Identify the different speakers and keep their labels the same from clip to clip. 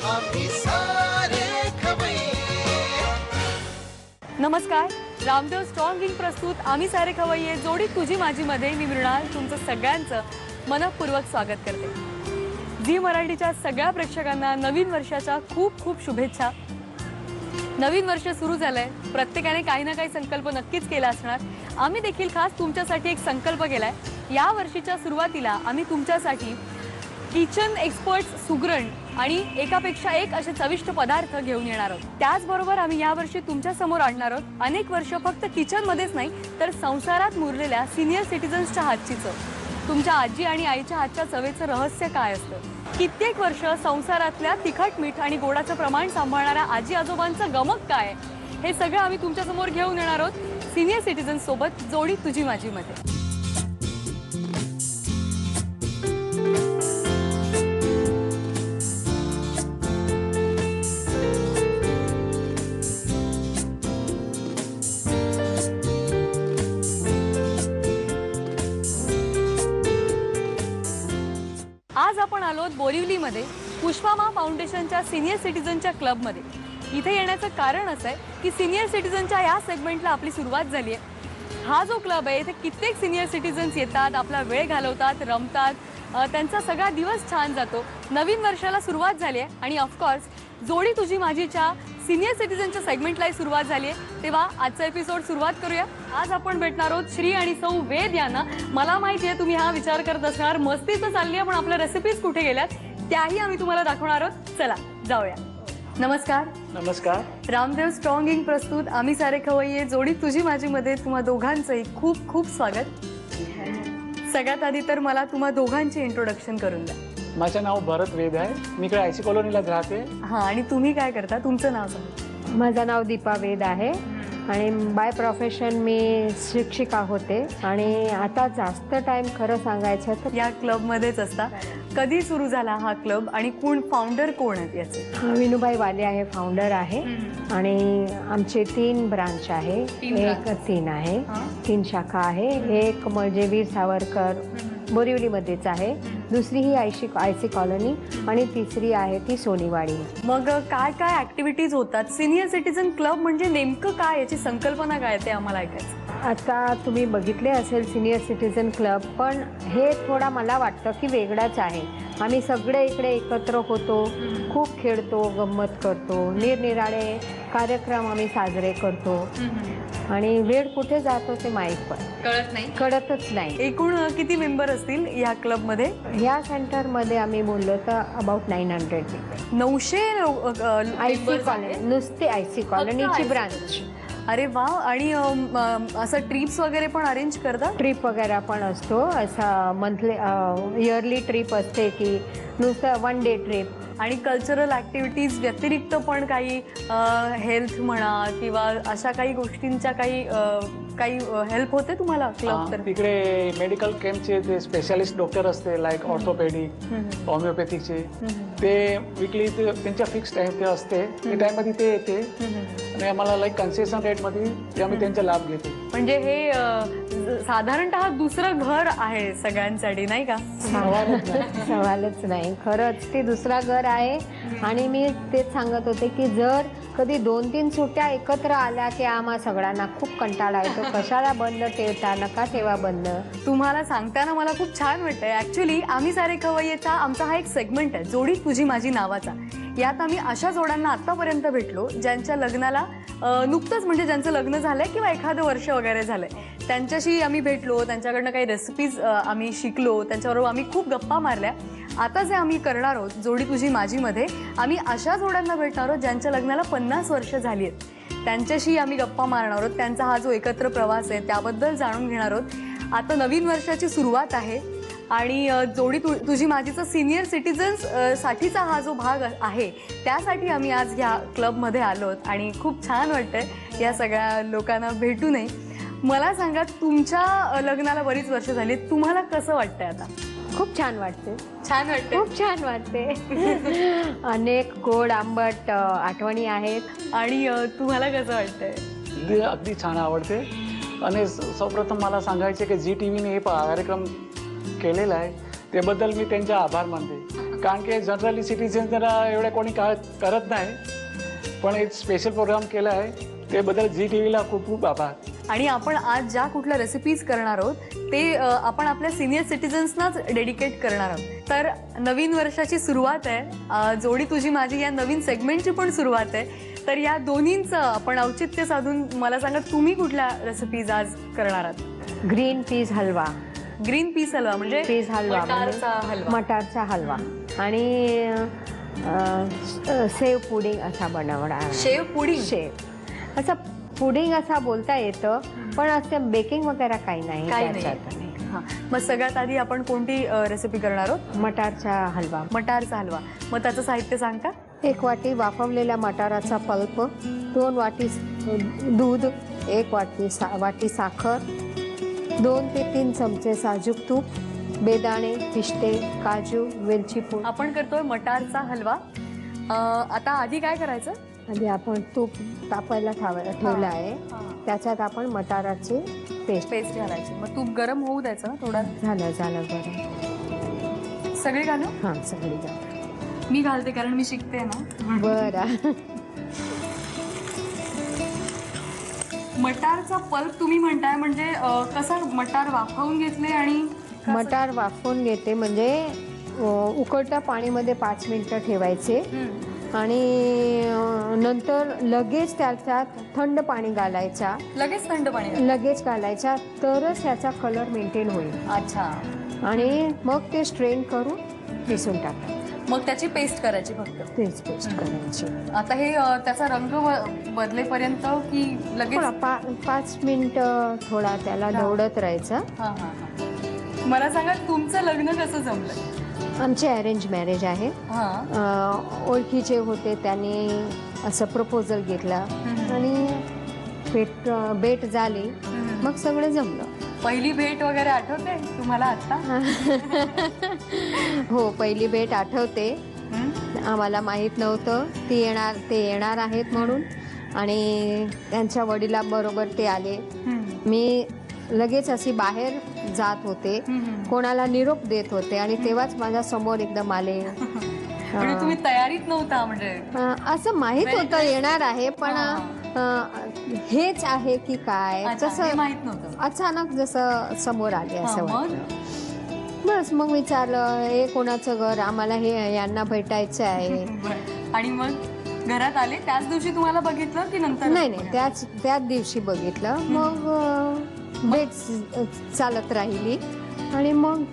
Speaker 1: आम्ही सारे खवय्ये.
Speaker 2: नमस्कार. रामदेव स्ट्रॉंग इंक प्रस्तुत आम्ही सारे खवय्ये जोडी तुझी माझी मध्ये मी मृणाल तुमचं सगळ्यांचं मनपूर्वक स्वागत करते. झी मराठीच्या सगळ्या प्रेक्षकांना नवीन वर्षाच्या खूप खूप शुभेच्छा. नवीन वर्ष सुरू झालंय. प्रत्येकाने काही ना काही संकल्प नक्कीच केला असणार. आम्ही देखील खास तुमच्यासाठी एक संकल्प केलाय. या वर्षीच्या सुरुवातीला आम्ही तुमच्यासाठी किचन एक्सपर्ट्स सुगरण आणि एकापेक्षा एक असे चविष्ट पदार्थ घेऊन येणार आहोत. त्याचबरोबर आम्ही यावर्षी तुमच्या समोर आणणार आहोत अनेक वर्ष फक्त किचनमध्येच नाही तर संसारात मुरलेल्या सिनियर सिटीजन्सच्या हातची चव. तुमच्या आजी आणि आईच्या हातच्या चवेचं रहस्य काय असतं? कित्येक वर्ष संसारातल्या तिखट मीठ आणि गोडाचं प्रमाण सांभाळणाऱ्या आजी आजोबांचं गमक काय, हे सगळं आम्ही तुमच्यासमोर घेऊन येणार आहोत सिनियर सिटीजन्स सोबत जोडी तुझी माझी मध्ये. आज आपण आलोत बोरिवलीमध्ये पुष्पामा फाउंडेशनच्या सिनियर सिटीजनच्या क्लबमध्ये. इथे येण्याचं कारण असं आहे की सिनियर सिटीजनच्या या सेगमेंटला आपली सुरुवात झाली आहे. हा जो क्लब आहे इथे कित्येक सिनियर सिटीजन्स येतात, आपला वेळ घालवतात, रमतात, त्यांचा सगळा दिवस छान जातो. नवीन वर्षाला सुरुवात झाली आहे आणि ऑफकोर्स जोडी तुझी माझीच्या सिनियर सिटीजनच्या सेगमेंटलाही सुरुवात झाली आहे. तेव्हा आजचा एपिसोड सुरुवात करूया. आज आपण भेटणार आहोत श्री आणि सौ वेद यांना. मला माहिती आहे तुम्ही हा विचार करत असणार मस्ती तर चालली आहे पण आपल्या रेसिपीज कुठे गेल्यात त्याही आम्ही तुम्हाला दाखवणार आहोत. चला जाऊया. नमस्कार.
Speaker 3: नमस्कार.
Speaker 2: रामदेव स्ट्रॉंग इंक प्रस्तुत आम्ही सारे खवय्ये जोडी तुझी माझी मध्ये तुम्हा दोघांचंही खूप खूप स्वागत. सगळ्यात आधी तर मला तुम्हा दोघांचे इंट्रोडक्शन करून द्या.
Speaker 3: माझं नाव भरत वेद आहे. मी इकडे आयसी कॉलनीलाच राहते.
Speaker 2: हां, आणि तुम्ही काय करता? तुमचं नाव सांगा.
Speaker 4: माझं नाव दीपा वेद आहे आणि बाय प्रोफेशन मी शिक्षिका होते आणि आता जास्त टाइम खरं सांगायचं तर
Speaker 2: या क्लबमध्येच असता. कधी सुरू झाला हा क्लब आणि कोण फाउंडर कोण आहेत याचे?
Speaker 4: विनुबाई वाले आहे, फाउंडर आहे. आणि आमचे 3 ब्रांच आहे. तीन आहे, 3 शाखा आहे. एक म्हणजे वीर सावरकर बोरिवलीमध्येच आहे, दुसरी ही आयसी कॉलनी आणि तिसरी आहे ती सोनीवाडी.
Speaker 2: मग काय काय ऍक्टिव्हिटीज होतात? सिनियर सिटीजन क्लब म्हणजे नेमकं काय, याची संकल्पना काय ते आम्हाला ऐकायचं.
Speaker 4: आता तुम्ही बघितले असेल सिनियर सिटीजन क्लब, पण हे थोडा मला वाटतं की वेगळाच आहे. आम्ही सगळे इकडे एकत्र होतो, खूप खेळतो, गंमत करतो, निरनिराळे कार्यक्रम आम्ही साजरे करतो आणि वेळ कुठे जातो ते माहीत पण कळतच नाही.
Speaker 2: एकूण किती मेंबर असतील या क्लबमध्ये?
Speaker 4: या सेंटरमध्ये आम्ही बोललो तर अबाउट 900.
Speaker 2: 900
Speaker 4: आयसी कॉलनी, नुसते आयसी कॉलनीची ब्रांच.
Speaker 2: अरे वा. आणि असं ट्रिप्स वगैरे पण अरेंज करता?
Speaker 4: ट्रिप वगैरे पण असतो. असा मंथली इयरली ट्रिप असते की नुसतं 1 डे ट्रिप.
Speaker 2: आणि कल्चरल ॲक्टिव्हिटीज व्यतिरिक्त पण काही हेल्थ म्हणा किंवा अशा काही गोष्टींच्या काही हेल्प होते तुम्हाला क्लब तर?
Speaker 3: तिकडे मेडिकल कॅम्पचे ते स्पेशालिस्ट डॉक्टर असते लाईक ऑर्थोपेडिक, होमिओपॅथिकचे, ते विकली त्यांच्या फिक्स टाइम ते असते. ते टाइममध्ये ते येते आणि आम्हाला लाईक कन्सेशन रेटमध्ये आम्ही त्यांचा लाभ घेतो.
Speaker 2: म्हणजे हे साधारणतः दुसरं घर आहे सगळ्यांसाठी, नाही का?
Speaker 4: सवालच नाही. खरंच ते दुसरा घर आहे. आणि मी तेच सांगत होते की जर कधी 2-3 सुट्ट्या एकत्र आल्या की आम्हा सगळ्यांना खूप कंटाळा येतो. कशाला बंद ठेवता, नका ठेवा बंद.
Speaker 2: तुम्हाला सांगताना मला खूप छान वाटतंय. ॲक्च्युली आम्ही सारे खवय्येचा आमचा हा एक सेगमेंट आहे जोडी तुझी माझी नावाचा. यात आम्ही अशा जोड्यांना आत्तापर्यंत भेटलो ज्यांच्या लग्नाला नुकतंच म्हणजे ज्यांचं लग्न झालंय किंवा एखादं वर्ष वगैरे झालंय, त्यांच्याशी आम्ही भेटलो, त्यांच्याकडनं काही रेसिपीज आम्ही शिकलो, त्यांच्याबरोबर आम्ही खूप गप्पा मारल्या. आता जे आम्ही करणार आहोत जोडी तुझी माझीमध्ये, आम्ही अशा जोड्यांना भेटणार आहोत ज्यांच्या लग्नाला 50 वर्ष झाली आहेत. त्यांच्याशी आम्ही गप्पा मारणार आहोत. त्यांचा हा जो एकत्र प्रवास आहे त्याबद्दल जाणून घेणार आहोत. आता नवीन वर्षाची सुरुवात आहे आणि जोडी तुझी माझीचा सिनियर सिटीजन्स साठीचा हा जो भाग आहे त्यासाठी आम्ही आज ह्या क्लबमध्ये आलो आहोत आणि खूप छान वाटतंय या सगळ्या लोकांना भेटूनही. मला सांगा, तुमच्या लग्नाला बरीच वर्ष झाली, तुम्हाला कसं वाटतंय आता?
Speaker 4: खूप छान वाटते.
Speaker 2: छान वाटते.
Speaker 4: खूप छान वाटते. अनेक गोड आंबट आठवणी आहेत.
Speaker 2: आणि तुम्हाला कसं वाटतंय?
Speaker 3: अगदी छान आवडते. आणि सर्वप्रथम मला सांगायचे की झी टीव्हीने हे कार्यक्रम केलेला आहे त्याबद्दल मी त्यांचे आभार मानते. कारण की जनरली सिटीजन जरा एवढे कोणी करत नाही, पण एक स्पेशल प्रोग्राम केला आहे ते बद्दल झी टीव्हीला खूप खूप आभार.
Speaker 2: आणि आपण आज ज्या कुठल्या रेसिपीज करणार आहोत ते आपण आपल्या सिनियर सिटीजन्सनाच डेडिकेट करणार आहोत. तर नवीन वर्षाची सुरुवात आहे, जोडी तुझी माझी या नवीन सेगमेंटची पण सुरुवात आहे. तर या दोन्हींचं आपण औचित्य साधून मला सांगा, तुम्ही कुठल्या रेसिपीज आज करणार आहात?
Speaker 4: ग्रीन पीस हलवा.
Speaker 2: ग्रीन पीस हलवा म्हणजे
Speaker 4: पीस हलवा
Speaker 2: मटारचा हलवा.
Speaker 4: मटारचा हलवा आणि सेव पुडिंग असा बनवणार.
Speaker 2: शेव पुडिंग.
Speaker 4: शेव असं पुडिंग असा बोलता येतं, पण असं बेकिंग वगैरे काही नाही त्याच्यात.
Speaker 2: हां, मग सगळ्यात आधी आपण कोणती रेसिपी करणार आहोत?
Speaker 4: मटारचा हलवा.
Speaker 2: मटारचा हलवा. मग त्याचं साहित्य सांगता?
Speaker 4: 1 वाटी वाफवलेला मटाराचा पल्प, 2 वाटी दूध, 1 वाटी साखर, 2 ते 3 चमचे साजूक तूप, बेदाणे, पिस्ते, काजू, वेलची पूड.
Speaker 2: आपण करतोय मटारचा हलवा. आता आधी काय करायचं?
Speaker 4: आधी आपण तूप तापायला ठेवलं आहे, त्याच्यात आपण मटाराची पेस्ट
Speaker 2: घालायची. मग तूप गरम होऊ द्यायचं ना थोडं.
Speaker 4: झालं बरं.
Speaker 2: सगळे घालू?
Speaker 4: हां, सगळी घाल.
Speaker 2: मी घालते कारण मी शिकते ना.
Speaker 4: बरं.
Speaker 2: मटारचा पल्प तुम्ही म्हणताय म्हणजे कसा? मटार वाफवून घेतले आणि
Speaker 4: मटार वाफवून घेते म्हणजे उकळत्या पाणीमध्ये 5 मिनिटं ठेवायचे आणि नंतर लगेच त्याच्यात थंड पाणी घालायचा.
Speaker 2: लगेच थंड पाणी
Speaker 4: लगेच घालायचा, तरच ह्याचा कलर मेंटेन होईल.
Speaker 2: अच्छा.
Speaker 4: आणि मग ते स्ट्रेन करून पिसून टाका.
Speaker 2: मग त्याची पेस्ट करायची फक्त.
Speaker 4: तेच पेस्ट करायची.
Speaker 2: आता हे त्याचा रंग बदलेपर्यंत की लगेच?
Speaker 4: 5 मिनिटं थोडा त्याला ढवळत राहायचं.
Speaker 2: हां हां हां. मला सांगा, तुमचं लग्न कसं जमलं?
Speaker 4: आमचे अरेंज मॅरेज आहे. ओळखीचे होते, त्यांनी असं प्रपोजल घेतला आणि भेट झाली, मग सगळं जमलं.
Speaker 2: पहिली भेट वगैरे आठवते तुम्हाला आता?
Speaker 4: हो, पहिली भेट आठवते. आम्हाला माहीत नव्हतं ते येणार आहेत म्हणून, आणि त्यांच्या वडिलांबरोबर ते आले. मी लगेच अशी बाहेर जात होते, कोणाला निरोप देत होते, आणि तेव्हाच माझ्या समोर एकदम आले.
Speaker 2: म्हणजे तुम्ही तयारीत नव्हता? म्हणजे
Speaker 4: असं माहित होतं येणार आहे, पण हेच आहे की काय तसं
Speaker 2: माहित नव्हतं.
Speaker 4: अचानक जसं समोर आले असं वाटलं. बस मग विचारलं, हे कोणाचं घर, आम्हाला हे यांना भेटायचं आहे.
Speaker 2: आणि मग घरात आले त्याच दिवशी तुम्हाला बघितलं की नंतर?
Speaker 4: नाही, त्याच दिवशी बघितलं. मग भेट चालत राहिली आणि मग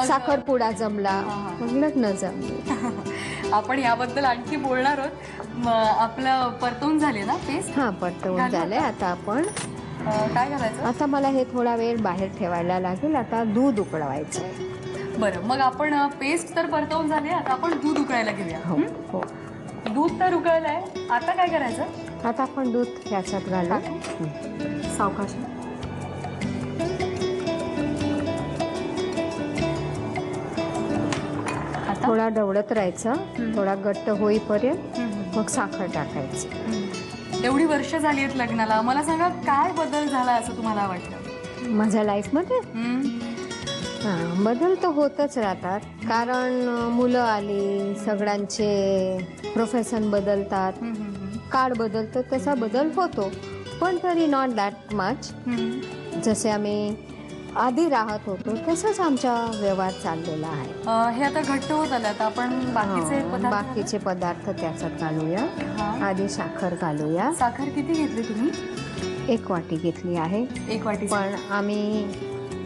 Speaker 4: साखरपुडा जमला, मग लग्न जमले.
Speaker 2: आपण याबद्दल आणखी बोलणार आहोत. आपलं परतवून झाले ना पेस्ट?
Speaker 4: हां, परतवून झालंय. आता आपण
Speaker 2: काय करायचं?
Speaker 4: आता मला हे थोडा वेळ बाहेर ठेवायला लागेल. आता दूध उकळवायचं आहे.
Speaker 2: बरं, मग आपण पेस्ट तर परतवून झाली, आता आपण दूध उकळायला घेऊया.
Speaker 4: हो.
Speaker 2: दूध तर उकळलंय, आता काय करायचं?
Speaker 4: आता आपण दूध त्याच्यात घालू.
Speaker 2: सावकाश.
Speaker 4: थोडा ढवळत राहायचं, थोडा घट्ट होईपर्यंत, मग साखर टाकायची.
Speaker 2: एवढी वर्ष झाली आहेत लग्नाला, मला सांगा काय बदल झाला असं तुम्हाला वाटतं
Speaker 4: माझ्या लाईफमध्ये? बदल तर होतच राहतात, कारण मुलं आली, सगळ्यांचे प्रोफेशन बदलतात, काळ बदलतो, तसा बदल होतो, पण तरी नॉट दॅट मच. जसे आम्ही आधी राहत होतो तसंच आमचा व्यवहार चाललेला आहे.
Speaker 2: हे आता घट्ट होत आलं, आता आपण
Speaker 4: बाकीचे पदार्थ त्याच्यात घालूया. आधी साखर घालूया.
Speaker 2: साखर किती घेतली तुम्ही?
Speaker 4: 1 वाटी घेतली आहे.
Speaker 2: 1 वाटी.
Speaker 4: पण आम्ही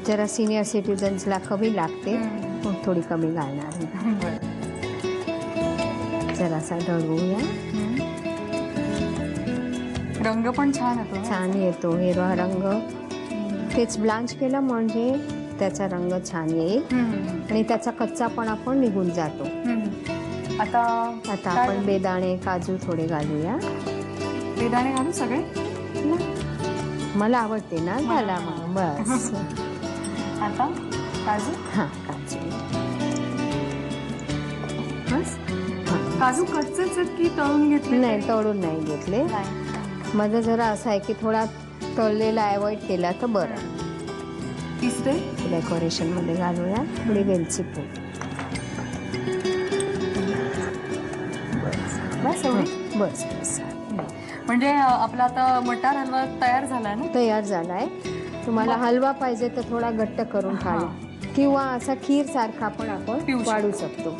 Speaker 4: जरा सिनियर सिटीजन्सला कमी लागते, मग थोडी कमी घालणार. जरासा ढवळूया.
Speaker 2: रंग पण छान येतो.
Speaker 4: छान येतो हिरवा रंग. तेच ब्लांच केलं म्हणजे त्याचा रंग छान येईल आणि त्याचा कच्चापणा पण निघून जातो.
Speaker 2: आता
Speaker 4: आपण बेदाणे, काजू थोडे घालूया.
Speaker 2: बेदाणे घालू सगळे?
Speaker 4: मला आवडते ना, घाला मग. बस.
Speaker 2: आता काजू?
Speaker 4: हां, काजू.
Speaker 2: बस. काजू कच्चेच आहेत की तळून घेतले?
Speaker 4: नाही, तळून नाही घेतले. माझं जरा असं आहे की थोडा तळलेला अवॉइड केला तर बरं.
Speaker 2: पिस्ते
Speaker 4: डेकोरेशनमध्ये घालूया. थोडी वेलची पूड.
Speaker 2: बस एवढी
Speaker 4: बस बस
Speaker 2: म्हणजे आपला आता मटार हलवा तयार झालाय ना.
Speaker 4: तयार झालाय. तुम्हाला हलवा पाहिजे तर थोडा घट्ट करून खाल किंवा असा खीर सारखा पण आपण
Speaker 2: पिऊ शकतो.
Speaker 4: वाढू शकतो.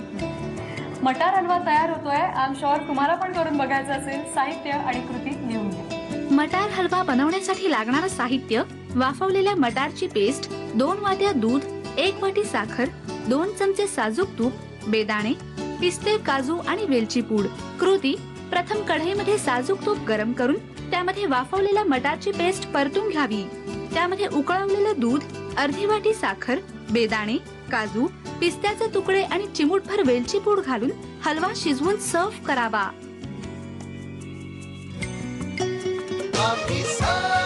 Speaker 2: मटार हलवा तयार होतोय. आय एम शुअर तुम्हाला पण करून बघायचं असेल. साहित्य आणि कृती लिहून घ्या.
Speaker 5: मटार हलवा बनवण्यासाठी लागणारं साहित्य: वाफवलेल्या मटारची पेस्ट, 2 वाट्या दूध, 1 वाटी साखर, 2 चमचे साजूक तूप, बेदाणे, पिस्ते, काजू आणि वेलची पूड. कृती: प्रथम कढईमध्ये साजूक तूप गरम करून त्यामध्ये वाफवलेल्या मटारची पेस्ट परतून घ्यावी. त्यामध्ये उकळवलेलं दूध, अर्धी वाटी साखर, बेदाणे, काजू, पिस्त्याचे तुकडे आणि चिमूटभर वेलची पूड घालून हलवा शिजवून सर्व्ह करावा.
Speaker 1: आम्ही सारे